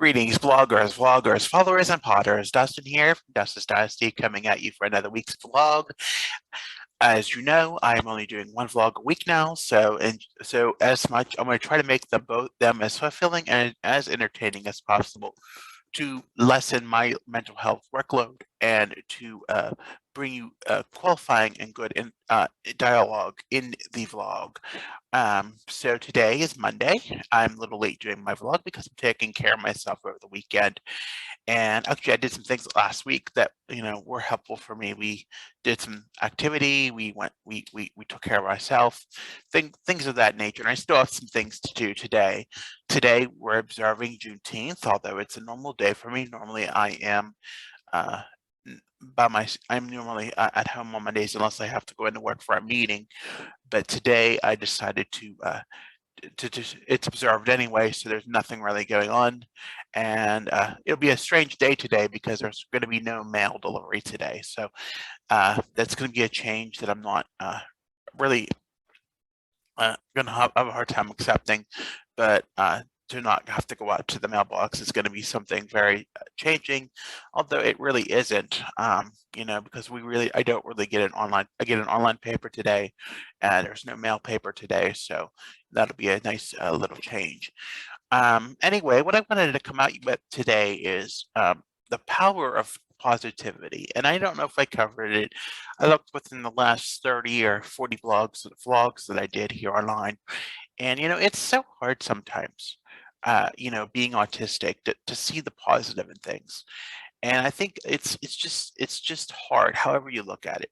Greetings, bloggers, vloggers, followers, and potters. Dustin here from Dustin's Dynasty, coming at you for another week's vlog. As you know, I'm only doing one vlog a week now, so as much I'm going to try to make them as fulfilling and as entertaining as possible to lessen my mental health workload and to bring you qualifying and good dialogue in the vlog. So today is Monday. I'm a little late doing my vlog because I'm taking care of myself over the weekend. And actually, I did some things last week that were helpful for me. We did some activity. We took care of ourselves, things of that nature. And I still have some things to do today. Today we're observing Juneteenth, although it's a normal day for me. Normally, I am uh, I'm normally at home on Mondays unless I have to go into work for a meeting. But today I decided to it's observed anyway, so there's nothing really going on. And it'll be a strange day today because there's going to be no mail delivery today. So that's going to be a change that I'm not really going to have a hard time accepting. But to not have to go out to the mailbox is going to be something very changing, although it really isn't, because I don't really get I get an online paper today, and there's no mail paper today, so that'll be a nice little change. Anyway, what I wanted to come out with today is the power of positivity, and I don't know if I covered it. I looked within the last 30 or 40 vlogs that I did here online, and it's so hard sometimes, being autistic, to see the positive in things. And I think it's just hard, however you look at it.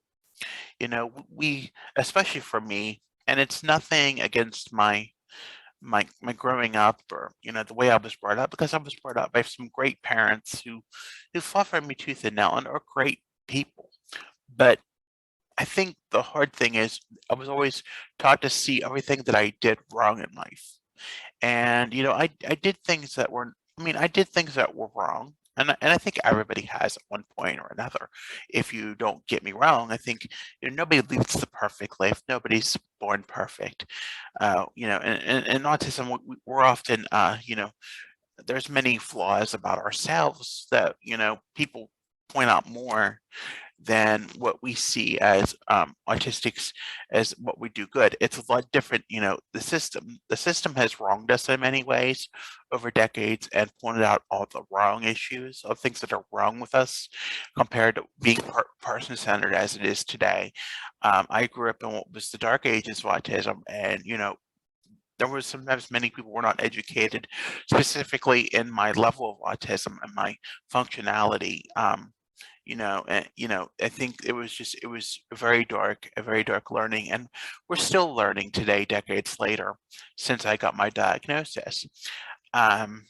We, especially for me, and it's nothing against my growing up, or the way I was brought up, because I was brought up by some great parents who fought for me tooth and nail and are great people. But I think the hard thing is I was always taught to see everything that I did wrong in life. And I did things that were I did things that were wrong. And I think everybody has at one point or another. If you don't get me wrong, I think nobody leads the perfect life. Nobody's born perfect. And autism, we're often there's many flaws about ourselves that people point out more than what we see as autistics as what we do good. It's a lot different. The system has wronged us in many ways over decades and pointed out all the wrong issues of things that are wrong with us compared to being person-centered as it is today. I grew up in what was the dark ages of autism, and there was sometimes many people were not educated specifically in my level of autism and my functionality. And I think it was a very dark learning, and we're still learning today, decades later, since I got my diagnosis. Um,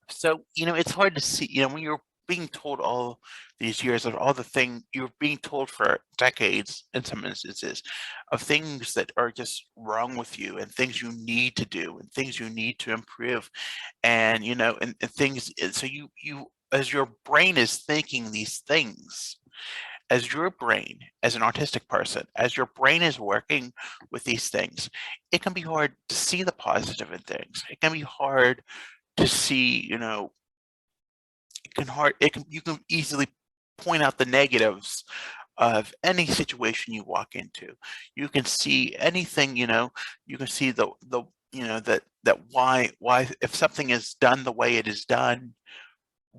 so it's hard to see, when you're being told all these years of all the thing you're being told for decades, in some instances, of things that are just wrong with you, and things you need to do, and things you need to improve, and and things. So you as your brain is thinking these things, as your brain, as an autistic person, as your brain is working with these things, it can be hard to see the positive in things. It can be hard to see, you can easily point out the negatives of any situation you walk into. You can see anything, you can see the that why if something is done the way it is done,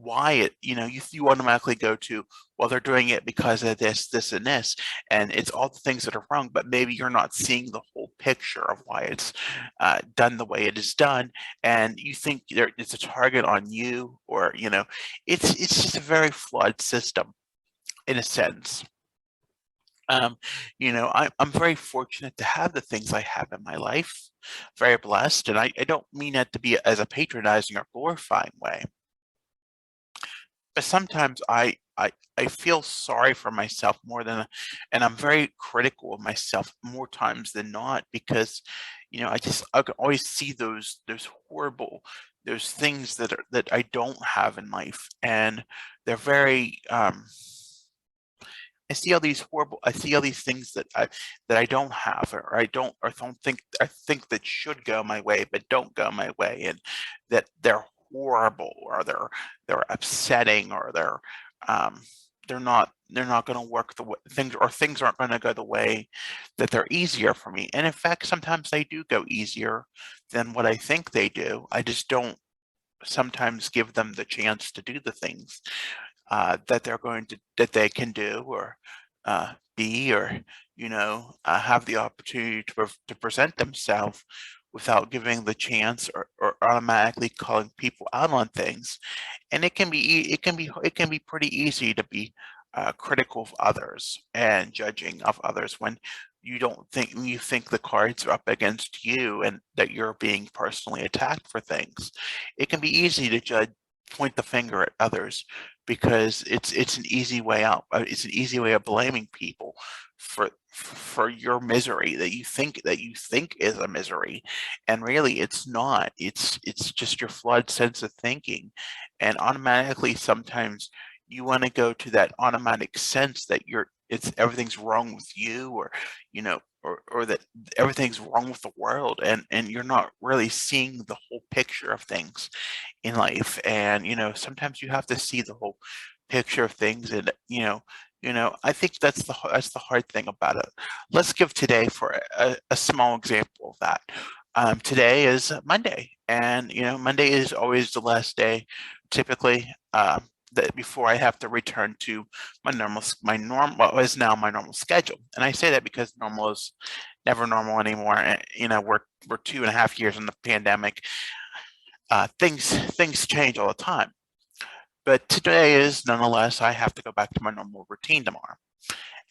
why you automatically go to, well, they're doing it because of this and this, and it's all the things that are wrong, but maybe you're not seeing the whole picture of why it's done the way it is done, and you think it's a target on you, or it's just a very flawed system in a sense. I'm very fortunate to have the things I have in my life, very blessed, and I don't mean that to be as a patronizing or glorifying way. But sometimes I feel sorry for myself more than, and I'm very critical of myself more times than not, because I can always see those those things that I don't have in life, and they're very I see all these things that I don't have, or I don't think that should go my way but don't go my way, and that they're horrible, or they're upsetting, or um, they're not going to work the way things aren't going to go the way that they're easier for me. And in fact, sometimes they do go easier than what I think they do. I just don't sometimes give them the chance to do the things that they can do, or be, or have the opportunity to present themselves without giving the chance, or automatically calling people out on things. And it can be pretty easy to be critical of others and judging of others when you think the cards are up against you and that you're being personally attacked for things. It can be easy to point the finger at others, because it's an easy way out. It's an easy way of blaming people for your misery that you think is a misery, and really it's not. It's just your flawed sense of thinking, and automatically sometimes you want to go to that automatic sense that it's everything's wrong with you, or or that everything's wrong with the world, and you're not really seeing the whole picture of things in life. And sometimes you have to see the whole picture of things. And I think that's the hard thing about it. Let's give today for a small example of that. Today is Monday, and Monday is always the last day typically, that before I have to return to what is now my normal schedule. And I say that because normal is never normal anymore. And, we're 2.5 years in the pandemic. Things change all the time. But today is, nonetheless, I have to go back to my normal routine tomorrow.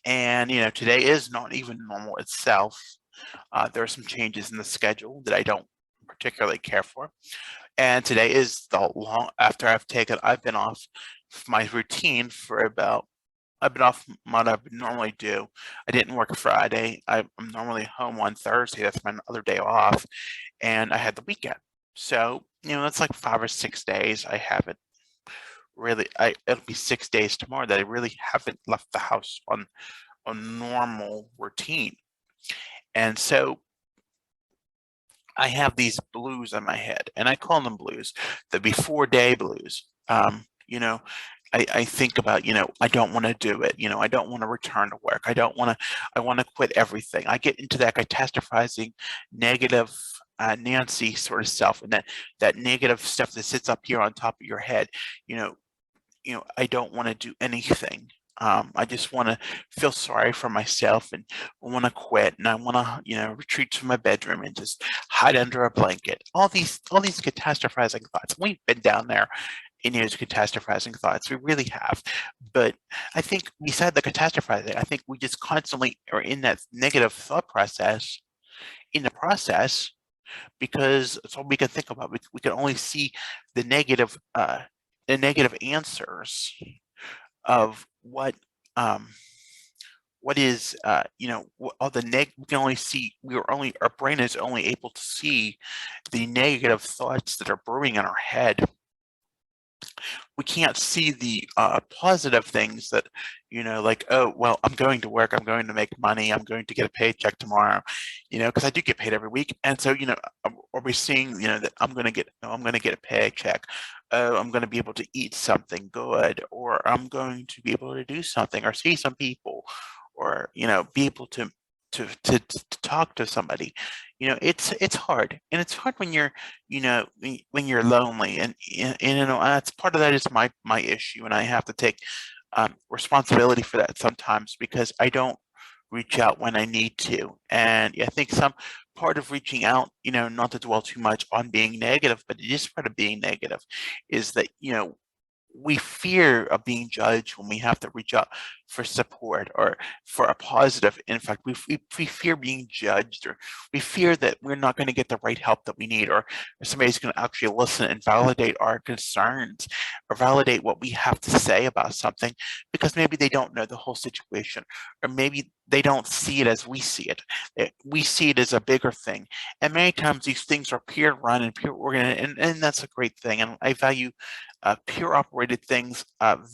And today is not even normal itself. There are some changes in the schedule that I don't particularly care for. And today is the long after I've been off my routine for about I've been off what I would normally do. I didn't work Friday. I'm normally home on Thursday. That's my other day off. And I had the weekend. So, that's like 5 or 6 days I haven't it'll be 6 days tomorrow that I really haven't left the house on a normal routine. And so I have these blues in my head, and I call them blues, the before day blues. You know, I think about, I don't want to do it. I don't want to return to work. I want to quit everything. I get into that catastrophizing, negative, Nancy sort of self, and that negative stuff that sits up here on top of your head. You know, I don't want to do anything. I just want to feel sorry for myself, and I want to quit, and I want to, retreat to my bedroom and just hide under a blanket. All these catastrophizing thoughts. We've been down there in those catastrophizing thoughts. We really have. But I think beside the catastrophizing, I think we just constantly are in that negative thought process in the process, because it's all we can think about. We can only see the negative answers of what is all the we can only see our brain is only able to see the negative thoughts that are brewing in our head. We can't see the positive things that, like, oh, well, I'm going to work, I'm going to make money, I'm going to get a paycheck tomorrow, because I do get paid every week. And so, are we seeing, that I'm going to get a paycheck? Oh, I'm going to be able to eat something good, or I'm going to be able to do something, or see some people, or, be able to talk to somebody. It's hard, and it's hard when you're when you're lonely, and that's part of that is my issue, and I have to take responsibility for that sometimes, because I don't reach out when I need to. And I think some part of reaching out, not to dwell too much on being negative, but it is part of being negative, is that we fear of being judged when we have to reach out for support or for a positive. In fact, we fear being judged, or we fear that we're not going to get the right help that we need, or somebody's going to actually listen and validate our concerns, or validate what we have to say about something, because maybe they don't know the whole situation, or maybe they don't see it as we see it. We see it as a bigger thing. And many times these things are peer run and peer organized, and that's a great thing. And I value peer operated things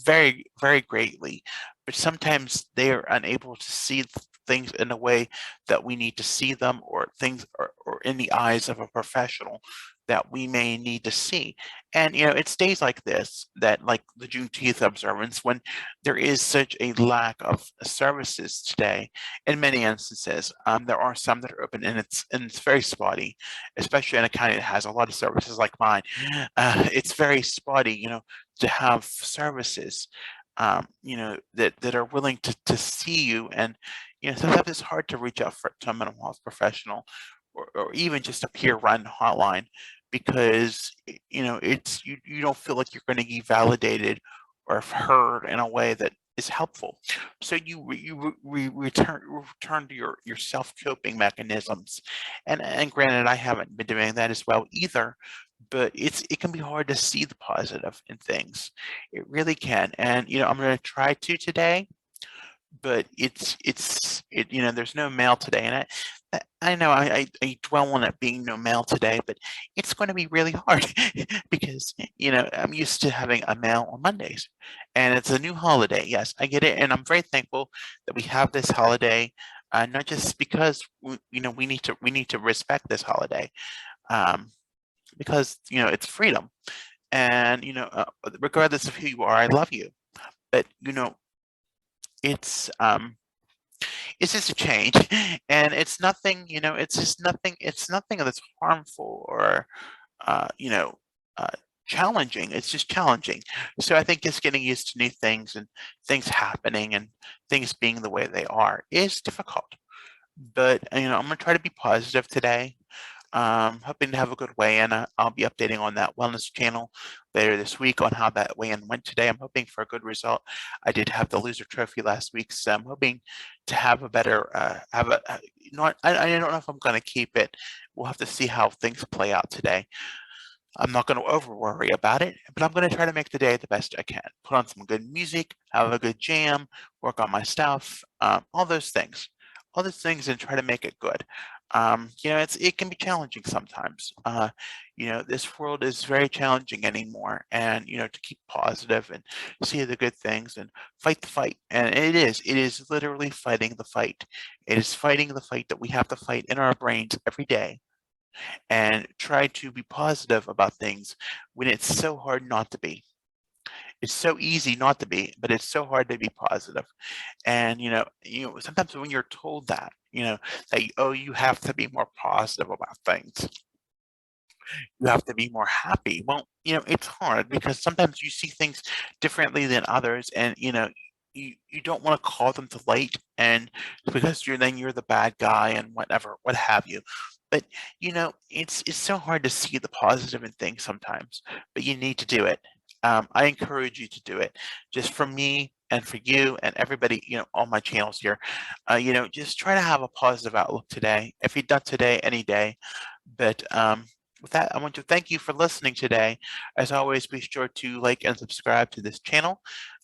very, very greatly, but sometimes they are unable to see things in a way that we need to see them, or things or in the eyes of a professional that we may need to see. And it's days like this that, like the Juneteenth observance, when there is such a lack of services today. In many instances, there are some that are open, and it's very spotty, especially in a county that has a lot of services like mine. It's very spotty, to have services, that are willing to see you. And sometimes it's hard to reach out to a mental health professional, or even just a peer run hotline, because you don't feel like you're going to be validated or heard in a way that is helpful. So return to your self coping mechanisms. And granted, I haven't been doing that as well either, but it can be hard to see the positive in things. It really can. And I'm going to try to today, but there's no mail today. And I know I dwell on it being no mail today, but it's going to be really hard because I'm used to having a mail on Mondays, and it's a new holiday. Yes, I get it, and I'm very thankful that we have this holiday. Not just because we need to respect this holiday, um, because it's freedom. And regardless of who you are, I love you. But it's um it's just a change, and it's nothing. It's just nothing. It's nothing that's harmful or uh you know uh challenging. It's just challenging. So I think just getting used to new things, and things happening, and things being the way they are is difficult. But I'm gonna try to be positive today. Hoping to have a good weigh-in. I'll be updating on that wellness channel later this week on how that weigh-in went today. I'm hoping for a good result. I did have the loser trophy last week, so I'm hoping to have a better, have a, not, I don't know if I'm going to keep it. We'll have to see how things play out today. I'm not going to over worry about it, but I'm going to try to make the day the best I can. Put on some good music, have a good jam, work on my stuff, all those things, and try to make it good. It can be challenging sometimes. This world is very challenging anymore, and to keep positive and see the good things and fight the fight. And it is literally fighting the fight. It is fighting the fight that we have to fight in our brains every day, and try to be positive about things when it's so hard not to be. It's so easy not to be, but it's so hard to be positive. And sometimes when you're told that, that you have to be more positive about things, you have to be more happy. Well, it's hard because sometimes you see things differently than others, and you don't want to call them to light, and because you're the bad guy and whatever, what have you. But it's so hard to see the positive in things sometimes, but you need to do it. I encourage you to do it, just for me and for you and everybody, on my channels here. Just try to have a positive outlook today. If you've done today, any day. But with that, I want to thank you for listening today. As always, be sure to like and subscribe to this channel.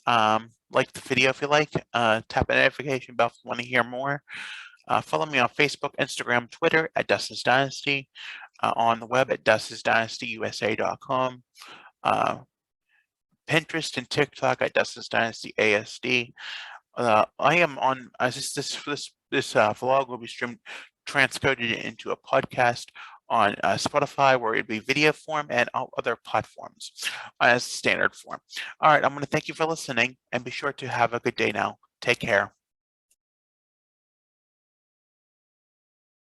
Like the video if you like. Tap the notification bell if you want to hear more. Follow me on Facebook, Instagram, Twitter at Dustin's Dynasty. On the web at dustinsdynastyusa.com. Pinterest and TikTok at Dustin's Dynasty ASD. I am on this vlog will be transcoded into a podcast on Spotify, where it'd be video form, and all other platforms as standard form. All right, I'm going to thank you for listening, and be sure to have a good day now. Take care.